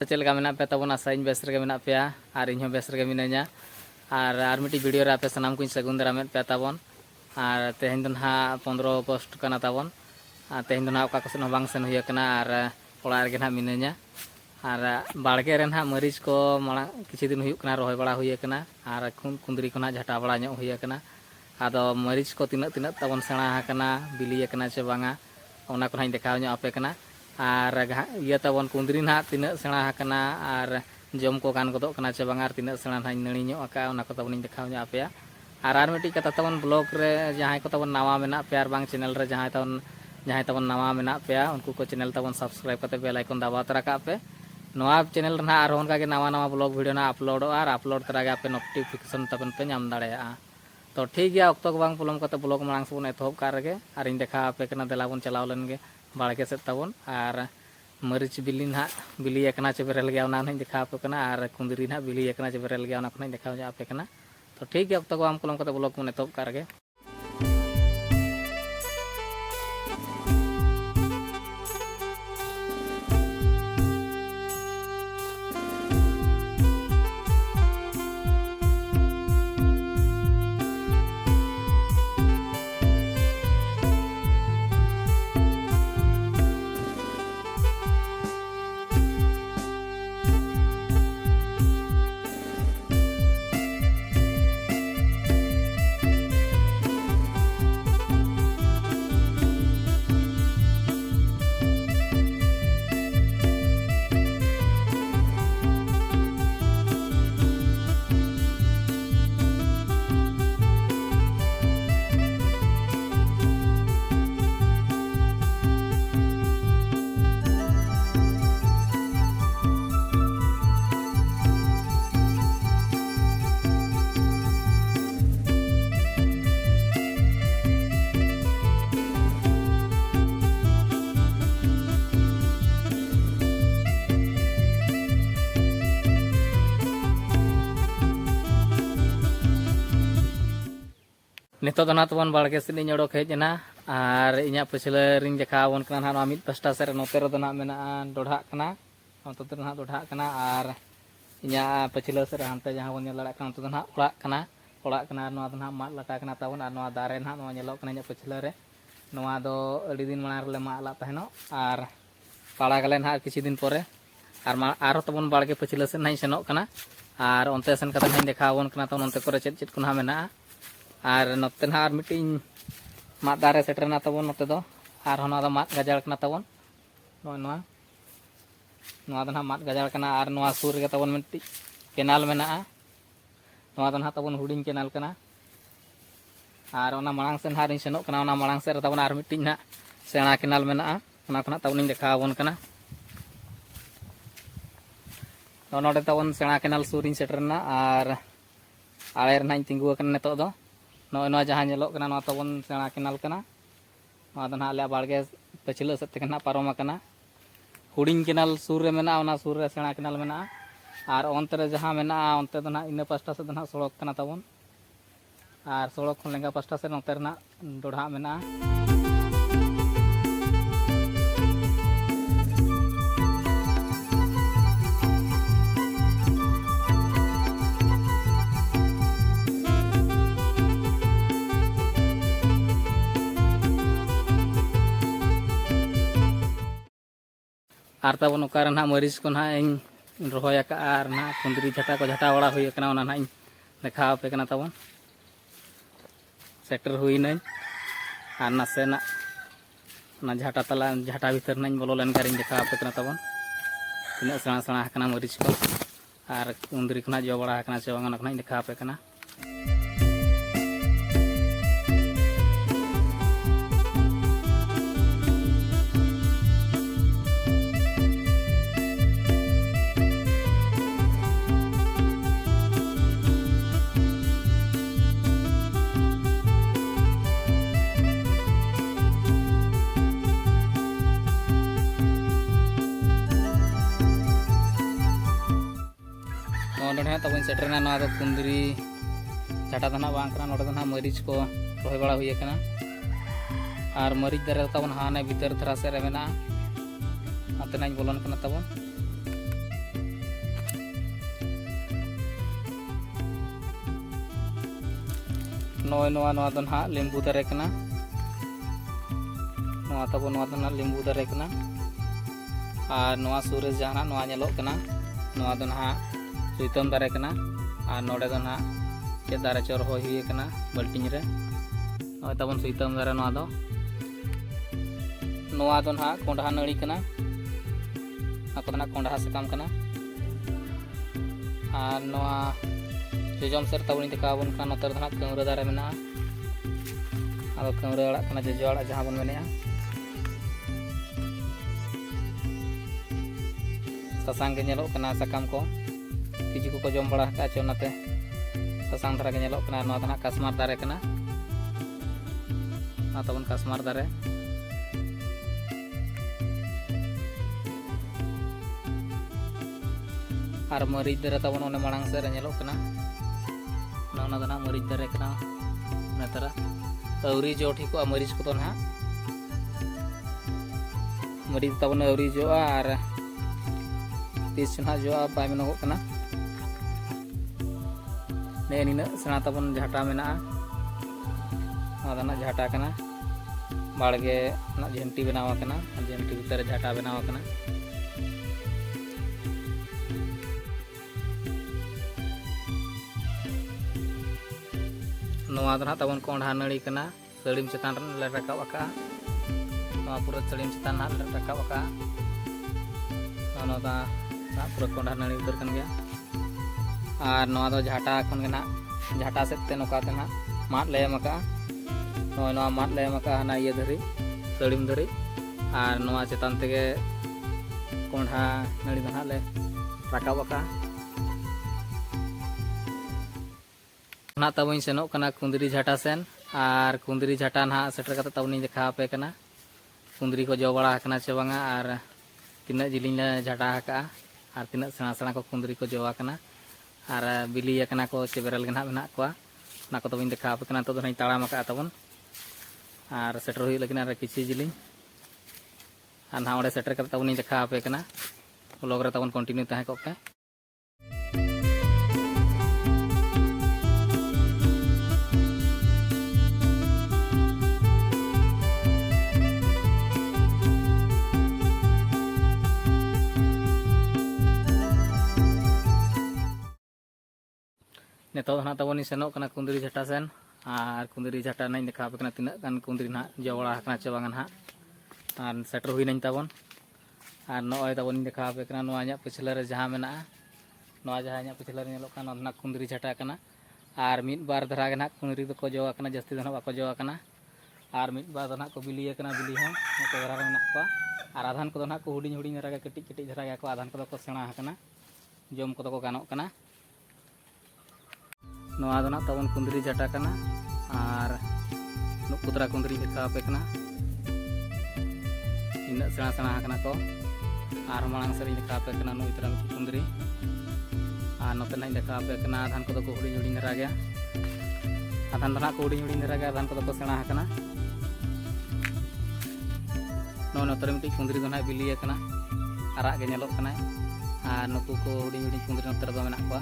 चलका मेना पे तबन assign base रगे मेना पे और इन बेस रगे मिनाया और मिट्टी वीडियो रे आपे सानाम को सगुन दाराम पे तबन और तेहन दो ना 15 अगस्त कना तबन और तेहन दो ना ओका कोसन बांग सेन हुई कना और ओड़ा रगे ना मिनाया और बाड़गे रे ना मरीच को माड़ा किछि दिन हुई कना रोहय बड़ा हुई कना और कुंदरी को ना झटा बड़ा ᱧᱚᱜ हुई कना आदो मरीच को तिना तिना तबन सेणा कना बिली कना से बांगा ओना को हाई देखाव ᱧᱚᱜ आपे कना और इया तबन कुंदरी ना तीना सेणा कना और जम को गान गदो कना से बांगा तीना सेणा ना नड़ी ᱧᱚᱜ आका ओना को तबन देखाव ᱧᱚᱜ आपे और मिट्टी कथा तबन ब्लॉग रे जहां को तबन नवा मेना पे बांग चैनल रे जहां तबन नवा मेना पे उनको को चैनल तबन सब्सक्राइब करते बेल आइकन दबा तरा का पे नवा चैनल रे ना और उनका के नवा नवा ब्लॉग वीडियो ना अपलोड और अपलोड तरा के नोटिफिकेशन तबन पे नाम दाड़ेया तो ठीक गया अक्तो बांग पुलम करते ब्लॉग मांग से बन एतहब का रगे और इन देखा पे कना देला बन चलाव लन गे बाड़के से तबन और मरीच बिली ना बिली एकना चेबरेल गया ना नहीं देखा पे कना और कुंदरी ना बिली एकना चेबरेल गया ना को नहीं देखा जा पे कना तो ठीक गया अक्तो बांग पुलम करते ब्लॉग बन एतहब का रगे नितो दना तबन बाड़के से ओडक हेजना और इना पछले रिंग देखावन कना ना मिद पास्टा से नोते रे दना मेना डोढ़ा कना नोते रे ना डोढ़ा कना और इना पछले से हानते जहां बन लड़ा कना तो दना ओड़ा कना नोआ दना मात लटा कना तबन और नोआ दारे ना नोआ नेलो कना इना पछले रे नोआ दो अडी दिन माना रे मा ला तहनो और पाड़ा गले ना किछि दिन परे और मा आरो तबन बाड़के पछले से नहीं सेनो कना और ओनते सेन कता नहीं देखावन कना तो ओनते करे चेत चेत कोना मेना और नोते ना और मिटिंग मात दारे सेटरना तबन नोते दो और होना दो मात गजाड़ कना तबन नोआ नोआ दो ना मात गजाड़ कना और नोआ सुर गे तबन मिटि केनाल मेना नोआ दो ना तबन हुडिंग केनाल कना और ओना मांग से ना रिन सेनो कना ओना मांग से तबन और मिटिंग ना सेणा केनाल मेना ओना खना तबन देखावन कना नोडे तबन सेणा केनाल सुरिन सेटरना और आले रना तिंगु कना नेतो दो नोआ जहां नेलो कना नोआ तबन सेणा केनाल कना नोआ दो ना आले बाड़गे पछिलो से तकना पारोमा कना हुडिंग केनाल सुर रे मेना ओना सुर रे सेणा केनाल मेना और ओनते रे जहां मेना ओनते दो ना इन पास्टा से दो ना सड़क कना तबन और सड़क खन लेंगा पास्टा से नोते रे ना डोढ़ा मेना और तबन ओकारे ना मरीच को ना इन रोहय का और ना कुंदरी झटा को झटा बड़ा हुई कना ओना ना इन देखा पे कना तबन सेक्टर हुई नहीं और नासे ना झटा तला झटा भीतर ना बोलो लेन करिन देखा पे कना तबन तिना सेणा सेणा कना मरीच को और कुंदरी को ना जो बड़ा कना से बांगा ना देखा पे कना तबन सेटरना ना कुंदरी झटा दो ना बांग कना नोडे दो ना मरीच को रोहय बड़ा हुई कना और मरीच दारे तबन हाने भीतर धरा से रे मेना अतनाई बोलन कना तबन नवा दो ना लिंबू दारे कना ताबो नवा दो ना लिंबू दारे कना और नवा सूर जहाँ नवा नेलोग कना नवा दो ना सुइतम दारे कना और नोडे दो ना चे दारे चोर हो हुई कना बाल्टिंग रे नवा ताबन सुइतम दारे नवा दो ना कोंडा नड़ी कना ako na kondah sakam kana ar noa jojom ser tabuni dekabon kana noter dana keumra dare mena ado keumra arak kana jojo arak jahan bon menea sasang ge nyelok kana sakam ko tiju ko jom bada ka che onate sasang dhara ge nyelok kana noa dana kasmar dare kana tabon kasmar dare और मरीच दारे तबन ओने मांग से नेलोग कना ना दना मरीच दारे कना नेतारा अवरी जो ठीक को मरीच को तो ना मरीच तबन अवरी जो और तीस ना जो बाय मेनो कना ने निना सना तबन झाटा मेना आदना झाटा कना बाड़गे ना झंटी बनावा कना झंटी भीतर झाटा बनावा कना नवा दो ना तबन कोंडा नड़ी कना सड़ीम चतान ले रकाब आका नवा पूरा सड़ीम चतान ना ले रकाब आका नवा दा पूरा कोंडा नड़ी उतर कन गया और नवा दो झाटा खन के ना झाटा सेते नोका ते ना माट ले मका नवा माट ले मका ना ये धरी सड़ीम धरी और नवा चतान तेगे कोंडा नड़ी दो ना ले रकाब आका ना तब सेनों कुंदरी झाटा सेन और कुंदरी झाटा ना सेटर कते तब देखा पे कना कुंदरी को जो बड़ा कना चे बांगा और तीना जिलिंग झाटा हका और तीना सेना सेना को कुंदरी को जोआ कना और बिली कना को चे बेरल गना मेना को ना को तब देखा पे कना तो नहीं ताड़ाम का तबन और सेटर हुई लगिन और किसी जिलिंग और ना ओडे सेटर कते तब देखा पे कना ब्लॉग रे तबन कंटिन्यू तहे को पे नेतो ना तबनी सेनों कना कुंदरी झाटा सेन और कुंदरी झाटा नहीं देखा पे कना तीना गान कुंदरी ना जवड़ा कना चे बांगा ना और सेटर हुई नहीं तबन और नॉय तबनी देखा पे कना नोआ nya पिछले रे जहां मेना नोआ जहां nya पिछले रे नेलोक कना ना कुंदरी झाटा कना और मिद बार धरा के ना कुंदरी तो को जोआ कना जस्ती दो ना बाको जोआ कना और मिद बार दो ना को बिलिया कना बिली हो तो धरा रे मेना को और आधान को दो ना को हुडिंग हुडिंग धरा के कटिक कटिक धरा के को आधान को को सेणा कना जम को को गानोक कना नवा दो ना तबन कुंदरी झाटा कना और नुकुतरा कुंदरी देखा पे कना इन सेना सेना कना को और मांग से देखा पे कना नु इतरा कुंदरी और नते नहीं देखा पे कना आधान को को हुडी हुडी धरा गया आधान दो ना को हुडी हुडी धरा गया आधान को सेना कना नो नतरे मिटी कुंदरी दो ना बिलिया कना आराग गे नेलोक कना और नुकु को हुडी हुडी कुंदरी नतरे दो मेना को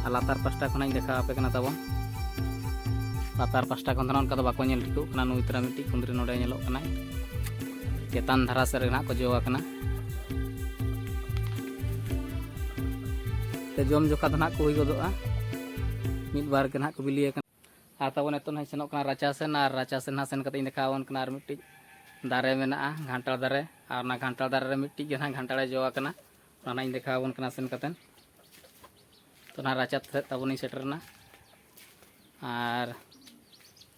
लातार पास्टा खना देखा पे कना तबन लातार पास्टा खन उनका तो बाको नेल ठिको कना नुई तरा मिट्टी कुंदरी नोडे नेलोक कना चेतान धारा से ना को जोआ कना ते जम जोखा तो ना को हुई गदोआ मिद बार के ना को बिलिया कना आ तबन एतो ना सेनोक कना राचा सेन और राचा सेन ना सेन कते देखावन कना और मिट्टी दारे मेना घांटा दारे और ना घांटा दारे रे मिट्टी के ना घांटा जोआ कना ना देखावन कना सेन कतेन तो ना राचा तबनी सेटरना और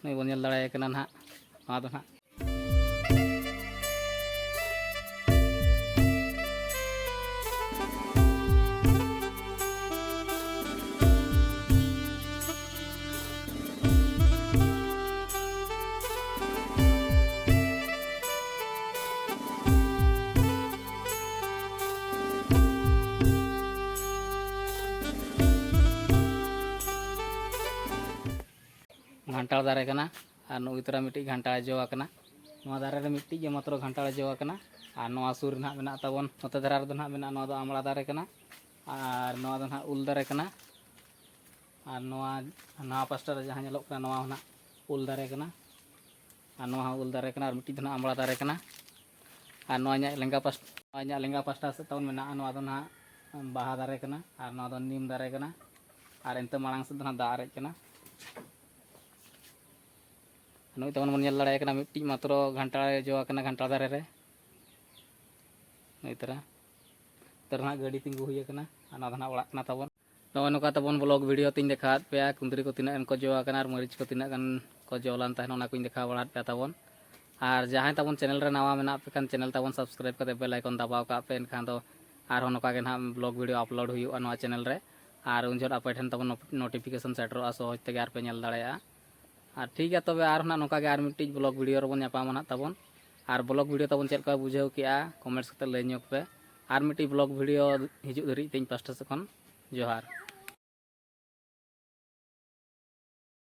नहीं बन दाड़े कना ना दो ना घंटा दारे कना और नुई तरा मिट्टी घंटा जोआ कना नवा दारे रे मिट्टी जे मात्र घंटा जोआ कना और नवा सुर ना मेना तबन नते धरा रे ना मेना नवा दो आमला दारे कना और नवा दो ना उल दारे कना और नवा पास्टा रे जहाँ ñelok कना नवा ना उल दारे कना और नवा उल दारे कना और मिट्टी दो ना आमड़ा दारे कना और नवा लेंगा पास्टा से तवन मेना नवा दो ना बाहा दारे कना और नवा दो नीम दारे कना और एंते मांग से दो ना दारे कना नुई तवन मन लड़ाई कना मिट्टी मात्र घंटा जो कना घंटा दारे रे नुई तरह गाड़ी तिंगू हुई कना और ना ओड़ा कना तबन नवा नोका तबन ब्लॉग वीडियो तीन देखा पे कुंदरी को तीना को जो कना और मरीच को तीना गन को जोलान तहन ओना कुछ देखा बड़ा पे तबन और जहाँ तबन चैनल रे नवा मेना पे खान चैनल तबन सब्सक्राइब करते बेल आइकन दबाव का पे एनखान दो और नोका के ना ब्लॉग वीडियो अपलोड हुई नवा चैनल रे और उन जन आपे ठन तबन नोटिफिकेशन सेटरो सहज ते यार पे नेल दाड़ेया और ठीक है तबे और ना नोका के और मिट्टी ब्लॉग वीडियो रे बन नापाम ना तबन और ब्लॉग वीडियो तबन चेक का बुझाव किया कमेंट्स करते लय ᱧᱚᱜ पे और मिट्टी ब्लॉग वीडियो हिजू धरी तीन पास्टा से जोहार।